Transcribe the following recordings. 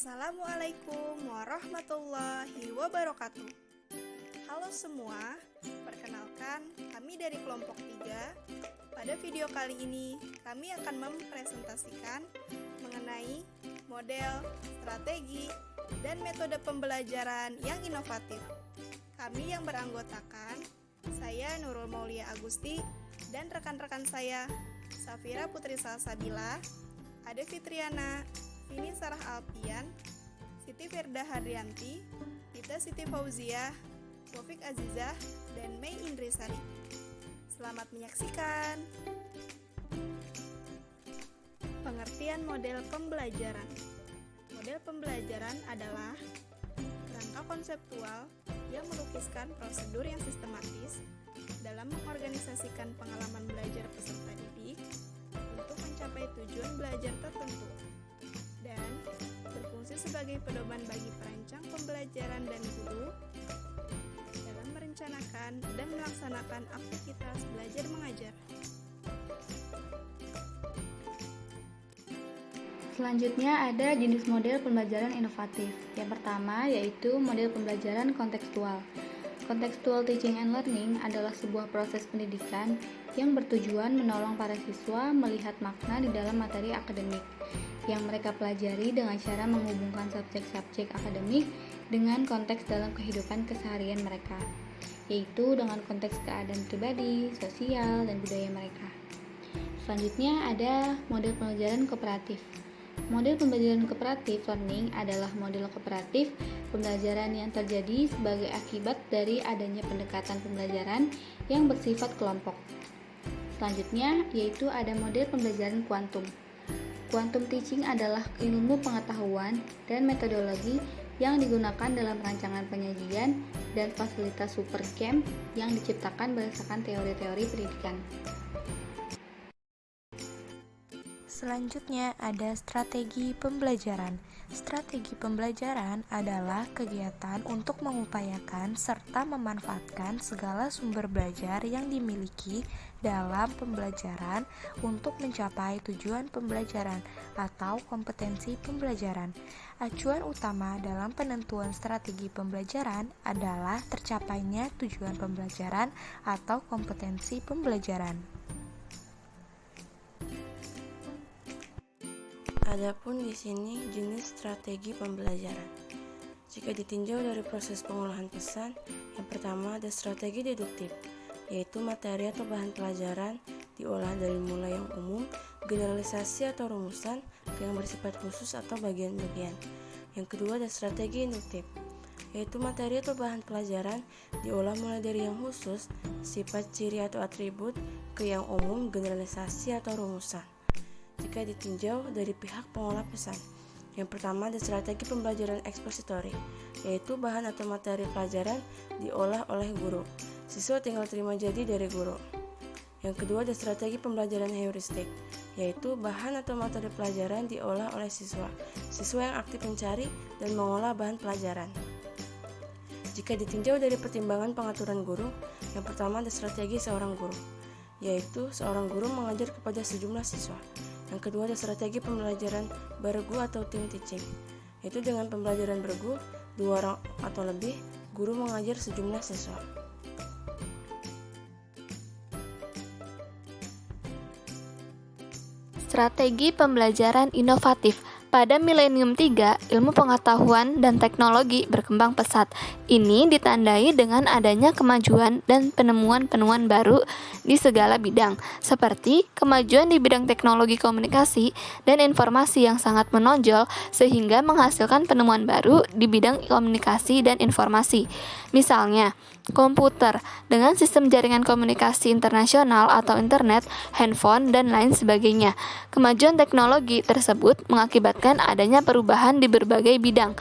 Assalamualaikum warahmatullahi wabarakatuh. Halo semua, perkenalkan kami dari kelompok 3. Pada video kali ini, kami akan mempresentasikan mengenai model, strategi, dan metode pembelajaran yang inovatif. Kami yang beranggotakan, saya Nurul Maulia Agusti, dan rekan-rekan saya, Safira Putri Salsabila, Ade Fitriana, Vini Sarah Alpian, Siti Firda Hadrianti, Rita Siti Fauziah, Taufik Azizah, dan Mei Indrisari. Selamat menyaksikan. Pengertian model pembelajaran. Model pembelajaran adalah kerangka konseptual yang melukiskan prosedur yang sistematis dalam mengorganisasikan pengalaman belajar peserta didik untuk mencapai tujuan belajar tertentu, dan berfungsi sebagai pedoman bagi perancang pembelajaran dan guru dalam merencanakan dan melaksanakan aktivitas belajar mengajar. Selanjutnya ada jenis model pembelajaran inovatif. Yang pertama yaitu model pembelajaran kontekstual. Contextual teaching and learning adalah sebuah proses pendidikan yang bertujuan menolong para siswa melihat makna di dalam materi akademik yang mereka pelajari dengan cara menghubungkan subjek-subjek akademik dengan konteks dalam kehidupan keseharian mereka, yaitu dengan konteks keadaan pribadi, sosial, dan budaya mereka. Selanjutnya ada model pembelajaran kooperatif. Model pembelajaran kooperatif learning adalah model kooperatif pembelajaran yang terjadi sebagai akibat dari adanya pendekatan pembelajaran yang bersifat kelompok. Selanjutnya yaitu ada model pembelajaran kuantum. Quantum teaching adalah ilmu pengetahuan dan metodologi yang digunakan dalam rancangan penyajian dan fasilitas supercamp yang diciptakan berdasarkan teori-teori pendidikan. Selanjutnya ada strategi pembelajaran. Strategi pembelajaran adalah kegiatan untuk mengupayakan serta memanfaatkan segala sumber belajar yang dimiliki dalam pembelajaran untuk mencapai tujuan pembelajaran atau kompetensi pembelajaran. Acuan utama dalam penentuan strategi pembelajaran adalah tercapainya tujuan pembelajaran atau kompetensi pembelajaran. Adapun di sini jenis strategi pembelajaran. Jika ditinjau dari proses pengolahan pesan, yang pertama ada strategi deduktif, yaitu materi atau bahan pelajaran diolah dari mulai yang umum, generalisasi atau rumusan, ke yang bersifat khusus atau bagian-bagian. Yang kedua ada strategi induktif, yaitu materi atau bahan pelajaran diolah mulai dari yang khusus, sifat, ciri atau atribut, ke yang umum, generalisasi atau rumusan. Jika ditinjau dari pihak pengolah pesan, yang pertama ada strategi pembelajaran ekspositori, yaitu bahan atau materi pelajaran diolah oleh guru. Siswa tinggal terima jadi dari guru. Yang kedua ada strategi pembelajaran heuristik, yaitu bahan atau materi pelajaran diolah oleh siswa. Siswa yang aktif mencari dan mengolah bahan pelajaran. Jika ditinjau dari pertimbangan pengaturan guru, yang pertama ada strategi seorang guru, yaitu seorang guru mengajar kepada sejumlah siswa. Yang kedua ada strategi pembelajaran bergu atau team teaching, yaitu dengan pembelajaran bergu, 2 orang atau lebih, guru mengajar sejumlah siswa. Strategi pembelajaran inovatif. Pada milenium 3, ilmu pengetahuan dan teknologi berkembang pesat. Ini ditandai dengan adanya kemajuan dan penemuan-penemuan baru di segala bidang, seperti kemajuan di bidang teknologi komunikasi dan informasi yang sangat menonjol sehingga menghasilkan penemuan baru di bidang komunikasi dan informasi. Misalnya, komputer dengan sistem jaringan komunikasi internasional atau internet, handphone, dan lain sebagainya. Kemajuan teknologi tersebut mengakibatkan adanya perubahan di berbagai bidang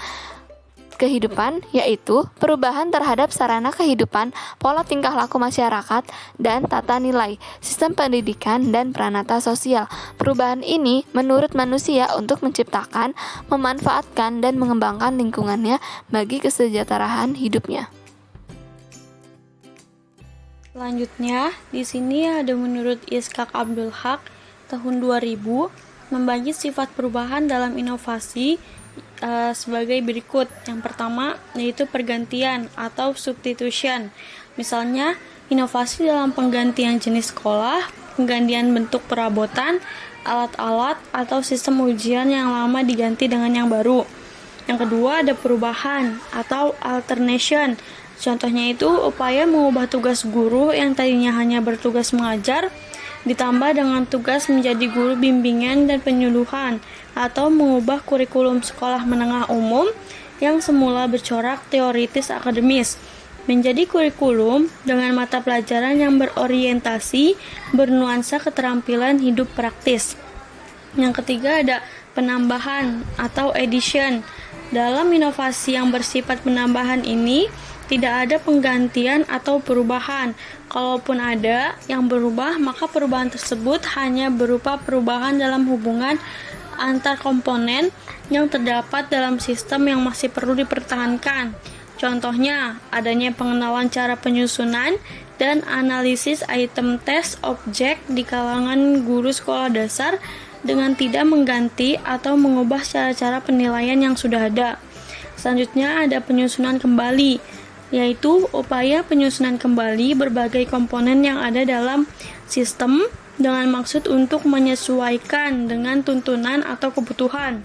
kehidupan, yaitu perubahan terhadap sarana kehidupan, pola tingkah laku masyarakat, dan tata nilai, sistem pendidikan, dan peranata sosial. Perubahan ini menurut manusia untuk menciptakan, memanfaatkan, dan mengembangkan lingkungannya bagi kesejahteraan hidupnya. Selanjutnya, di sini ada menurut Ishaq Abdul Haq tahun 2000 membagi sifat perubahan dalam inovasi sebagai berikut. Yang pertama yaitu pergantian atau substitution. Misalnya, inovasi dalam penggantian jenis sekolah, penggantian bentuk perabotan, alat-alat, atau sistem ujian yang lama diganti dengan yang baru. Yang kedua ada perubahan atau alternation. Contohnya itu upaya mengubah tugas guru yang tadinya hanya bertugas mengajar ditambah dengan tugas menjadi guru bimbingan dan penyuluhan, atau mengubah kurikulum sekolah menengah umum yang semula bercorak teoritis akademis menjadi kurikulum dengan mata pelajaran yang berorientasi bernuansa keterampilan hidup praktis. Yang ketiga ada penambahan atau addition. Dalam inovasi yang bersifat penambahan ini tidak ada penggantian atau perubahan. Kalaupun ada yang berubah, maka perubahan tersebut hanya berupa perubahan dalam hubungan antar komponen yang terdapat dalam sistem yang masih perlu dipertahankan. Contohnya, adanya pengenalan cara penyusunan dan analisis item test objek di kalangan guru sekolah dasar dengan tidak mengganti atau mengubah cara-cara penilaian yang sudah ada. Selanjutnya ada penyusunan kembali, yaitu upaya penyusunan kembali berbagai komponen yang ada dalam sistem dengan maksud untuk menyesuaikan dengan tuntunan atau kebutuhan.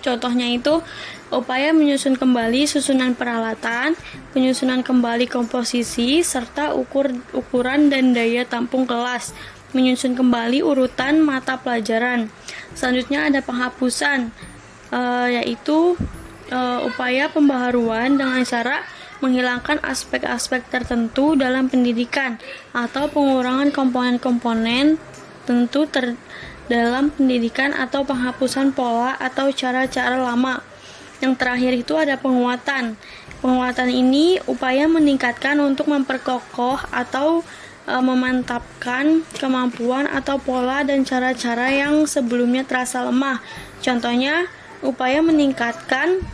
Contohnya itu upaya menyusun kembali susunan peralatan, penyusunan kembali komposisi, serta ukuran dan daya tampung kelas, menyusun kembali urutan mata pelajaran. Selanjutnya ada penghapusan, yaitu upaya pembaharuan dengan cara menghilangkan aspek-aspek tertentu dalam pendidikan atau pengurangan komponen-komponen tentu dalam pendidikan atau penghapusan pola atau cara-cara lama. Yang terakhir itu ada penguatan. Penguatan ini upaya meningkatkan untuk memperkokoh atau memantapkan kemampuan atau pola dan cara-cara yang sebelumnya terasa lemah. Contohnya, upaya meningkatkan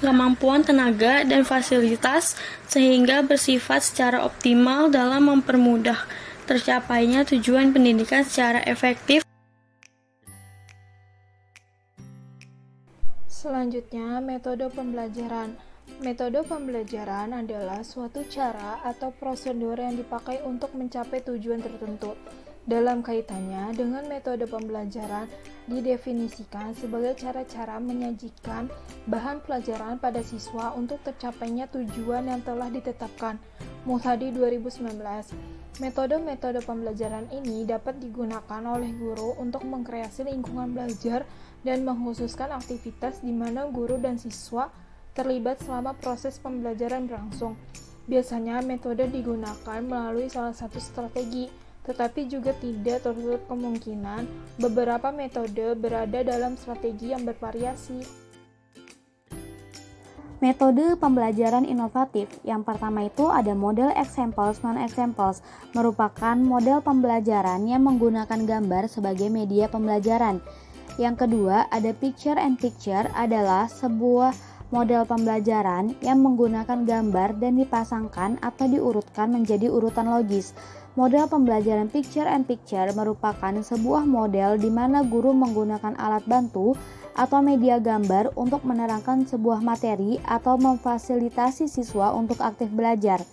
kemampuan tenaga dan fasilitas sehingga bersifat secara optimal dalam mempermudah tercapainya tujuan pendidikan secara efektif. Selanjutnya, metode pembelajaran. Metode pembelajaran adalah suatu cara atau prosedur yang dipakai untuk mencapai tujuan tertentu. Dalam kaitannya dengan metode pembelajaran, didefinisikan sebagai cara-cara menyajikan bahan pelajaran pada siswa untuk tercapainya tujuan yang telah ditetapkan. Muhtadi 2019. Metode-metode pembelajaran ini dapat digunakan oleh guru untuk mengkreasi lingkungan belajar dan mengkhususkan aktivitas di mana guru dan siswa terlibat selama proses pembelajaran berlangsung. Biasanya metode digunakan melalui salah satu strategi, tetapi juga tidak tertutup kemungkinan beberapa metode berada dalam strategi yang bervariasi. Metode pembelajaran inovatif. Yang pertama itu ada model examples non-examples, merupakan model pembelajaran yang menggunakan gambar sebagai media pembelajaran. Yang kedua ada picture and picture, adalah sebuah model pembelajaran yang menggunakan gambar dan dipasangkan atau diurutkan menjadi urutan logis. Model pembelajaran picture and picture merupakan sebuah model di mana guru menggunakan alat bantu atau media gambar untuk menerangkan sebuah materi atau memfasilitasi siswa untuk aktif belajar.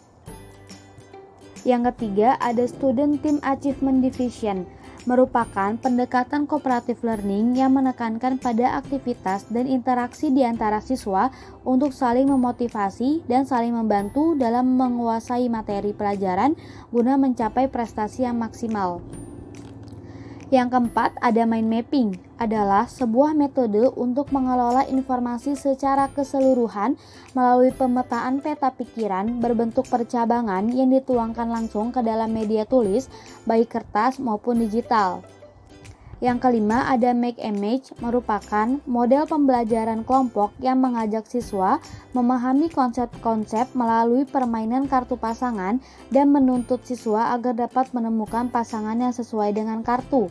Yang ketiga ada Student Team Achievement Division, merupakan pendekatan cooperative learning yang menekankan pada aktivitas dan interaksi di antara siswa untuk saling memotivasi dan saling membantu dalam menguasai materi pelajaran guna mencapai prestasi yang maksimal. Yang keempat ada mind mapping, adalah sebuah metode untuk mengelola informasi secara keseluruhan melalui pemetaan peta pikiran berbentuk percabangan yang dituangkan langsung ke dalam media tulis, baik kertas maupun digital. Yang kelima ada make image, merupakan model pembelajaran kelompok yang mengajak siswa memahami konsep-konsep melalui permainan kartu pasangan dan menuntut siswa agar dapat menemukan pasangan yang sesuai dengan kartu.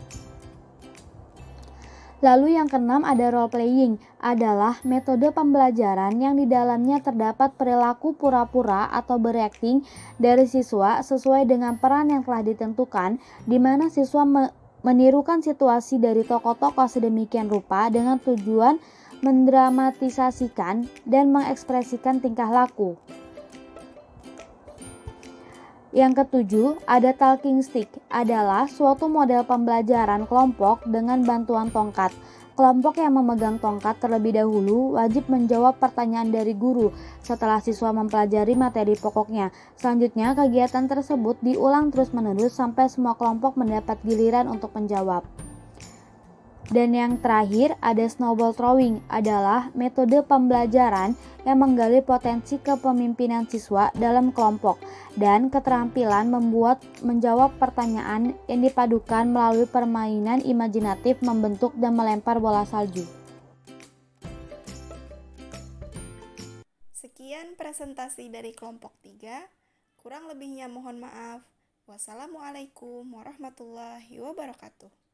Lalu yang keenam ada role playing, adalah metode pembelajaran yang di dalamnya terdapat perilaku pura-pura atau berakting dari siswa sesuai dengan peran yang telah ditentukan, di mana siswa menirukan situasi dari tokoh-tokoh sedemikian rupa dengan tujuan mendramatisasikan, dan mengekspresikan tingkah laku. Yang ketujuh, ada talking stick, adalah suatu model pembelajaran kelompok dengan bantuan tongkat. Kelompok yang memegang tongkat terlebih dahulu wajib menjawab pertanyaan dari guru setelah siswa mempelajari materi pokoknya. Selanjutnya, kegiatan tersebut diulang terus-menerus sampai semua kelompok mendapat giliran untuk menjawab. Dan yang terakhir, ada snowball throwing, adalah metode pembelajaran yang menggali potensi kepemimpinan siswa dalam kelompok dan keterampilan menjawab pertanyaan yang dipadukan melalui permainan imajinatif membentuk dan melempar bola salju. Sekian presentasi dari kelompok 3. Kurang lebihnya mohon maaf. Wassalamualaikum warahmatullahi wabarakatuh.